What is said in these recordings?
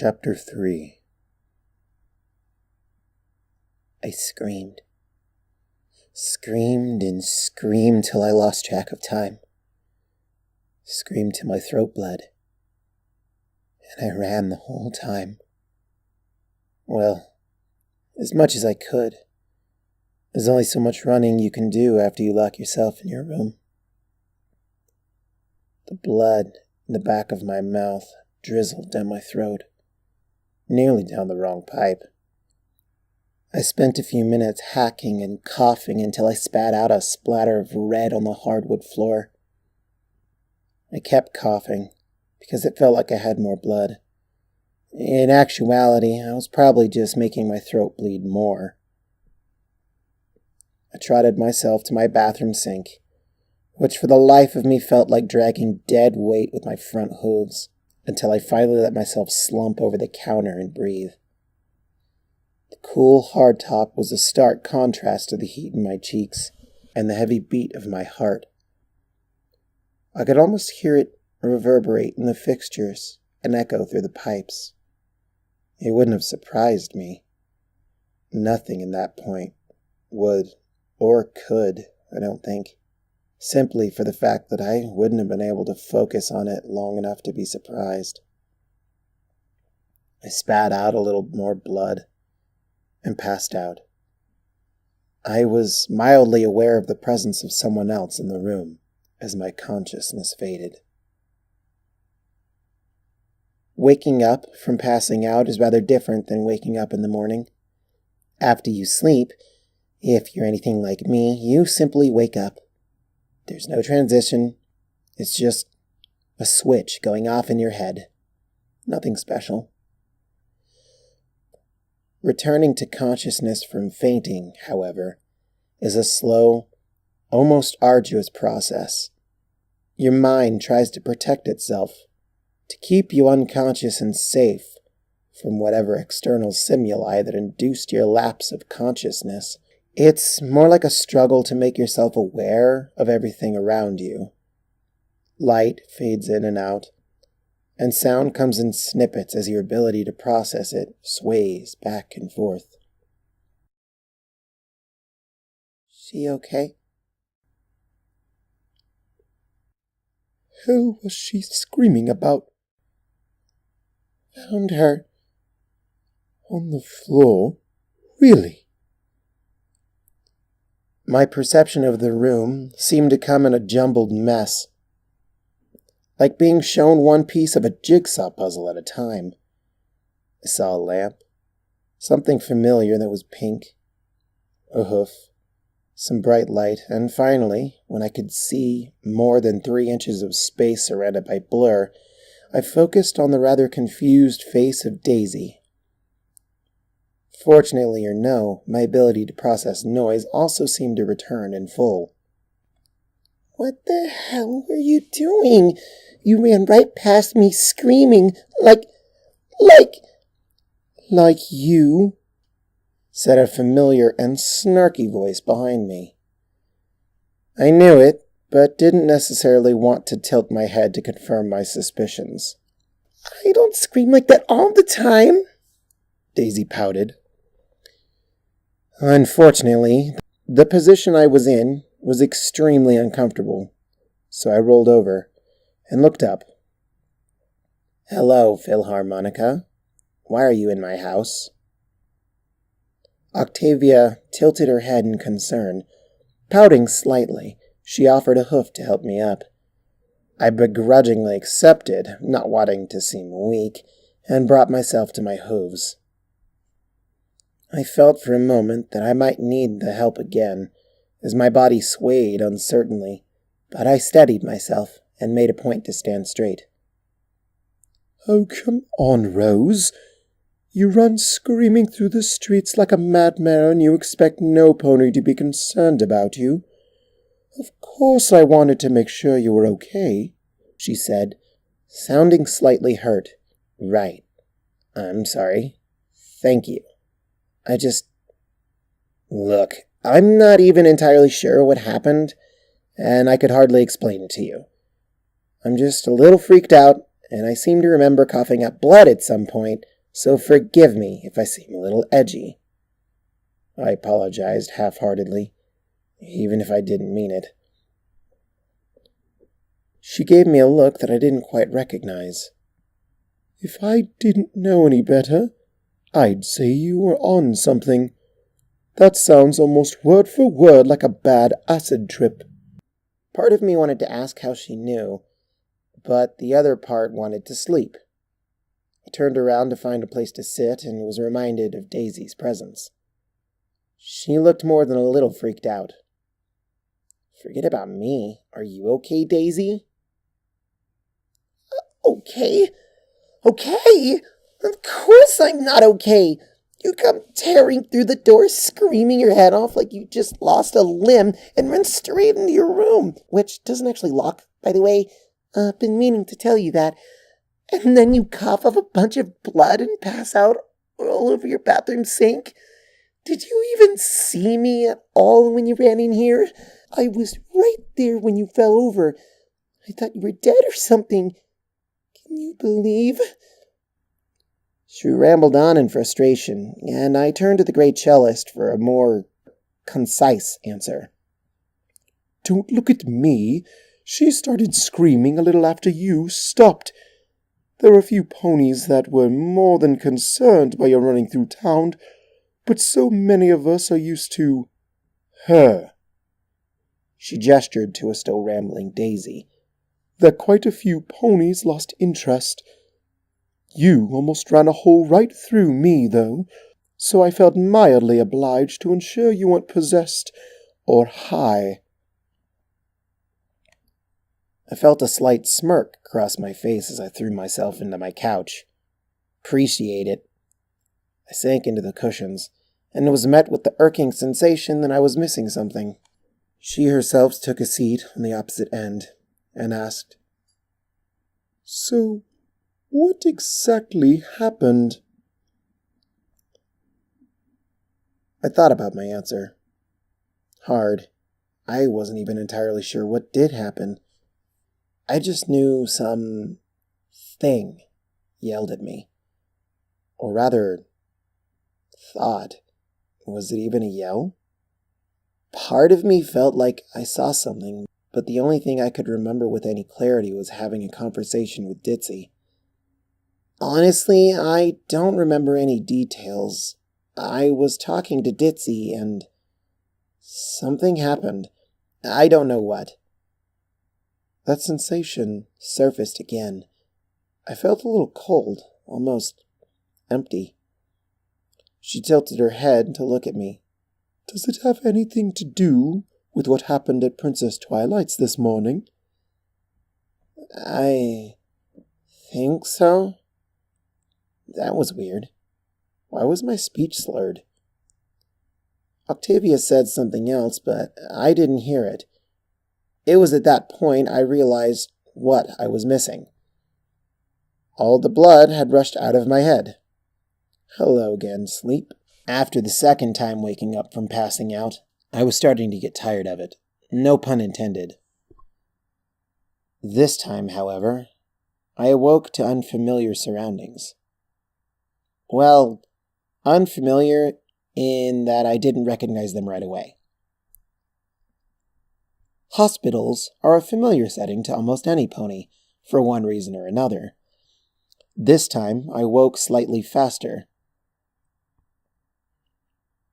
Chapter 3. I screamed. Screamed and screamed till I lost track of time. Screamed till my throat bled. And I ran the whole time. Well, as much as I could. There's only so much running you can do after you lock yourself in your room. The blood in the back of my mouth drizzled down my throat, nearly down the wrong pipe. I spent a few minutes hacking and coughing until I spat out a splatter of red on the hardwood floor. I kept coughing because it felt like I had more blood. In actuality, I was probably just making my throat bleed more. I trotted myself to my bathroom sink, which for the life of me felt like dragging dead weight with my front hooves, until I finally let myself slump over the counter and breathe. The cool hardtop was a stark contrast to the heat in my cheeks and the heavy beat of my heart. I could almost hear it reverberate in the fixtures and echo through the pipes. It wouldn't have surprised me. Nothing in that point would or could, I don't think, simply for the fact that I wouldn't have been able to focus on it long enough to be surprised. I spat out a little more blood and passed out. I was mildly aware of the presence of someone else in the room as my consciousness faded. Waking up from passing out is rather different than waking up in the morning. After you sleep, if you're anything like me, you simply wake up. There's no transition. It's just a switch going off in your head. Nothing special. Returning to consciousness from fainting, however, is a slow, almost arduous process. Your mind tries to protect itself, to keep you unconscious and safe from whatever external stimuli that induced your lapse of consciousness. It's more like a struggle to make yourself aware of everything around you. Light fades in and out, and sound comes in snippets as your ability to process it sways back and forth. She okay? Who was she screaming about? Found her on the floor? Really? My perception of the room seemed to come in a jumbled mess, like being shown one piece of a jigsaw puzzle at a time. I saw a lamp, something familiar that was pink, a hoof, some bright light, and finally, when I could see more than 3 inches of space surrounded by blur, I focused on the rather confused face of Daisy. Fortunately or no, my ability to process noise also seemed to return in full. What the hell were you doing? You ran right past me screaming like you, said a familiar and snarky voice behind me. I knew it, but didn't necessarily want to tilt my head to confirm my suspicions. I don't scream like that all the time, Daisy pouted. Unfortunately, the position I was in was extremely uncomfortable, so I rolled over and looked up. Hello, Philharmonica. Why are you in my house? Octavia tilted her head in concern. Pouting slightly, she offered a hoof to help me up. I begrudgingly accepted, not wanting to seem weak, and brought myself to my hooves. I felt for a moment that I might need the help again, as my body swayed uncertainly, but I steadied myself and made a point to stand straight. Oh, come on, Rose. You run screaming through the streets like a madman and you expect no pony to be concerned about you. Of course I wanted to make sure you were okay, she said, sounding slightly hurt. Right. I'm sorry. Thank you. Look, I'm not even entirely sure what happened, and I could hardly explain it to you. I'm just a little freaked out, and I seem to remember coughing up blood at some point, so forgive me if I seem a little edgy. I apologized half-heartedly, even if I didn't mean it. She gave me a look that I didn't quite recognize. If I didn't know any better, I'd say you were on something. That sounds almost word for word like a bad acid trip. Part of me wanted to ask how she knew, but the other part wanted to sleep. I turned around to find a place to sit and was reminded of Daisy's presence. She looked more than a little freaked out. Forget about me. Are you okay, Daisy? Okay? Of course I'm not okay. You come tearing through the door, screaming your head off like you just lost a limb, and run straight into your room, which doesn't actually lock, by the way. I've been meaning to tell you that. And then you cough up a bunch of blood and pass out all over your bathroom sink. Did you even see me at all when you ran in here? I was right there when you fell over. I thought you were dead or something. Can you believe? She rambled on in frustration, and I turned to the great cellist for a more concise answer. Don't look at me. She started screaming a little after you stopped. There were a few ponies that were more than concerned by your running through town, but so many of us are used to her. She gestured to a still rambling Daisy. That quite a few ponies lost interest. You almost ran a hole right through me, though, so I felt mildly obliged to ensure you weren't possessed or high. I felt a slight smirk cross my face as I threw myself into my couch. Appreciate it. I sank into the cushions, and was met with the irking sensation that I was missing something. She herself took a seat on the opposite end, and asked, So, what exactly happened? I thought about my answer. Hard. I wasn't even entirely sure what did happen. I just knew some thing yelled at me. Or rather, thought. Was it even a yell? Part of me felt like I saw something, but the only thing I could remember with any clarity was having a conversation with Ditzy. Honestly, I don't remember any details. I was talking to Ditzy, and something happened. I don't know what. That sensation surfaced again. I felt a little cold, almost empty. She tilted her head to look at me. Does it have anything to do with what happened at Princess Twilight's this morning? I think so. That was weird. Why was my speech slurred? Octavia said something else, but I didn't hear it. It was at that point I realized what I was missing. All the blood had rushed out of my head. Hello again, sleep. After the second time waking up from passing out, I was starting to get tired of it. No pun intended. This time, however, I awoke to unfamiliar surroundings. Well, unfamiliar in that I didn't recognize them right away. Hospitals are a familiar setting to almost any pony, for one reason or another. This time, I woke slightly faster.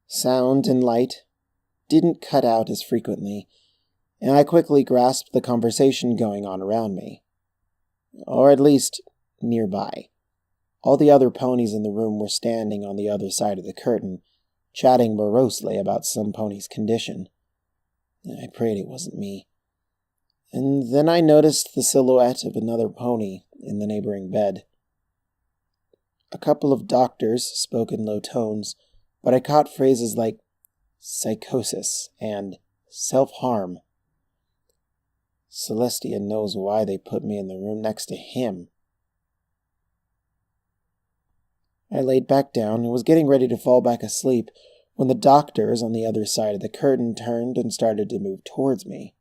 Sound and light didn't cut out as frequently, and I quickly grasped the conversation going on around me. Or at least, nearby. All the other ponies in the room were standing on the other side of the curtain, chatting morosely about some pony's condition. I prayed it wasn't me. And then I noticed the silhouette of another pony in the neighboring bed. A couple of doctors spoke in low tones, but I caught phrases like psychosis and self-harm. Celestia knows why they put me in the room next to him. I laid back down and was getting ready to fall back asleep when the doctors on the other side of the curtain turned and started to move towards me.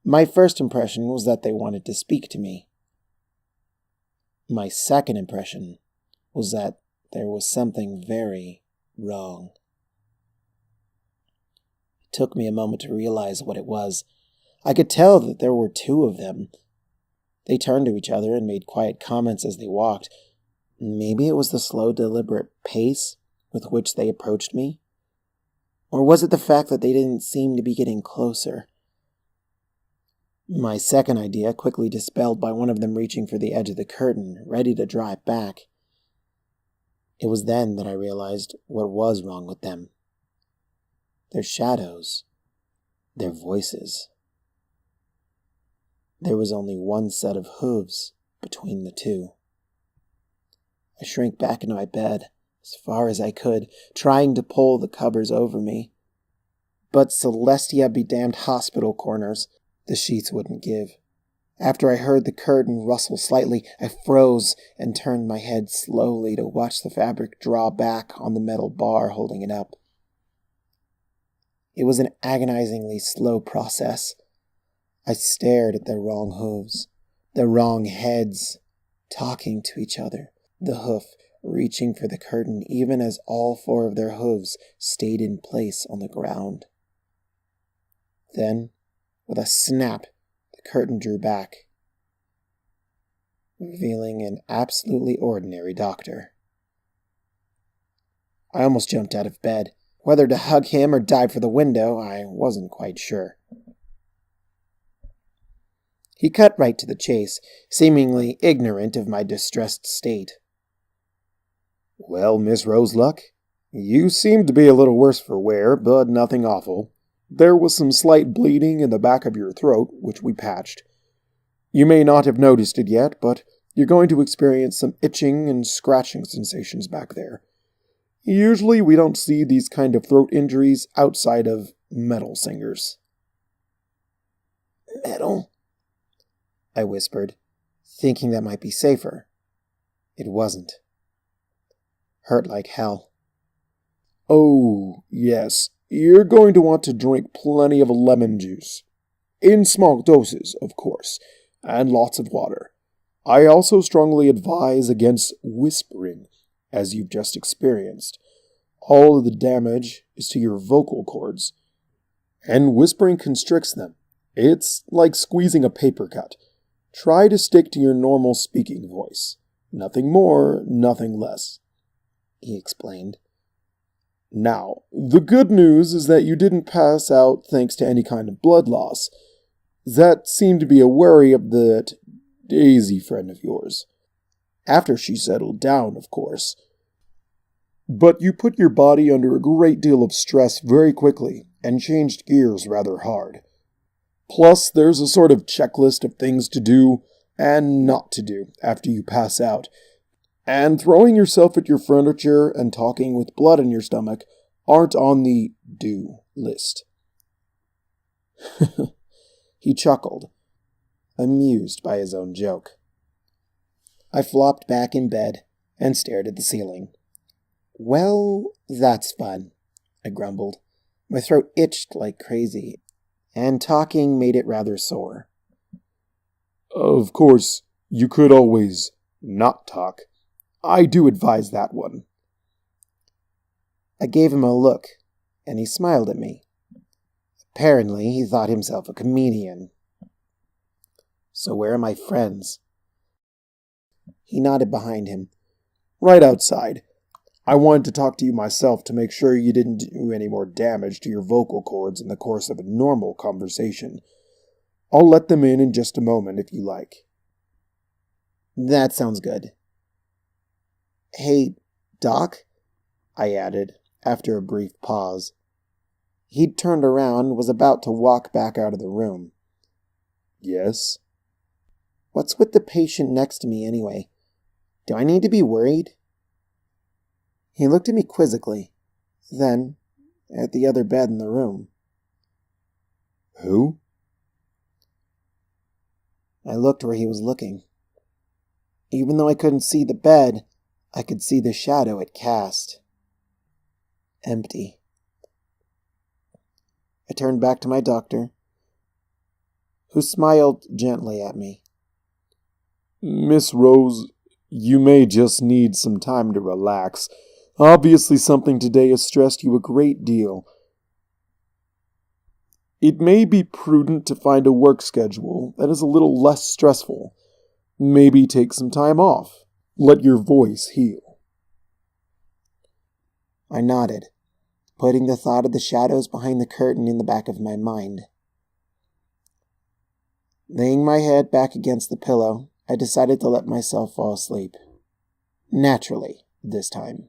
My first impression was that they wanted to speak to me. My second impression was that there was something very wrong. It took me a moment to realize what it was. I could tell that there were two of them. They turned to each other and made quiet comments as they walked. Maybe it was the slow, deliberate pace with which they approached me? Or was it the fact that they didn't seem to be getting closer? My second idea quickly dispelled by one of them reaching for the edge of the curtain, ready to draw it back. It was then that I realized what was wrong with them. Their shadows. Their voices. There was only one set of hooves between the two. I shrank back into my bed, as far as I could, trying to pull the covers over me. But Celestia be damned hospital corners. The sheets wouldn't give. After I heard the curtain rustle slightly, I froze and turned my head slowly to watch the fabric draw back on the metal bar holding it up. It was an agonizingly slow process. I stared at their wrong hooves, their wrong heads, talking to each other, the hoof reaching for the curtain even as all four of their hooves stayed in place on the ground. Then, with a snap, the curtain drew back, revealing an absolutely ordinary doctor. I almost jumped out of bed. Whether to hug him or dive for the window, I wasn't quite sure. He cut right to the chase, seemingly ignorant of my distressed state. "Well, Miss Roseluck, you seem to be a little worse for wear, but nothing awful. There was some slight bleeding in the back of your throat, which we patched. You may not have noticed it yet, but you're going to experience some itching and scratching sensations back there. Usually we don't see these kind of throat injuries outside of metal singers." "Metal?" I whispered, thinking that might be safer. It wasn't. Hurt like hell. "Oh, yes. You're going to want to drink plenty of lemon juice. In small doses, of course, and lots of water. I also strongly advise against whispering, as you've just experienced. All of the damage is to your vocal cords, and whispering constricts them. It's like squeezing a paper cut. Try to stick to your normal speaking voice. Nothing more, nothing less," he explained. "Now, the good news is that you didn't pass out thanks to any kind of blood loss. That seemed to be a worry of that Daisy friend of yours. After she settled down, of course. But you put your body under a great deal of stress very quickly and changed gears rather hard. Plus, there's a sort of checklist of things to do and not to do after you pass out. And throwing yourself at your furniture and talking with blood in your stomach aren't on the do list." He chuckled, amused by his own joke. I flopped back in bed and stared at the ceiling. "Well, that's fun," I grumbled. My throat itched like crazy, and talking made it rather sore. "Of course, you could always not talk. I do advise that one." I gave him a look, and he smiled at me. Apparently, he thought himself a comedian. "So where are my friends?" He nodded behind him. "Right outside. I wanted to talk to you myself to make sure you didn't do any more damage to your vocal cords in the course of a normal conversation. I'll let them in just a moment if you like." "That sounds good." "Hey, Doc," I added, after a brief pause. He'd turned around and was about to walk back out of the room. "Yes?" "What's with the patient next to me anyway? Do I need to be worried?" He looked at me quizzically, then at the other bed in the room. "Who?" I looked where he was looking. Even though I couldn't see the bed, I could see the shadow it cast. Empty. I turned back to my doctor, who smiled gently at me. "Miss Rose, You may just need some time to relax. Obviously, something today has stressed you a great deal. It may be prudent to find a work schedule that is a little less stressful. Maybe take some time off. Let your voice heal. I nodded, putting the thought of the shadows behind the curtain in the back of my mind. Laying my head back against the pillow, I decided to let myself fall asleep. Naturally, this time.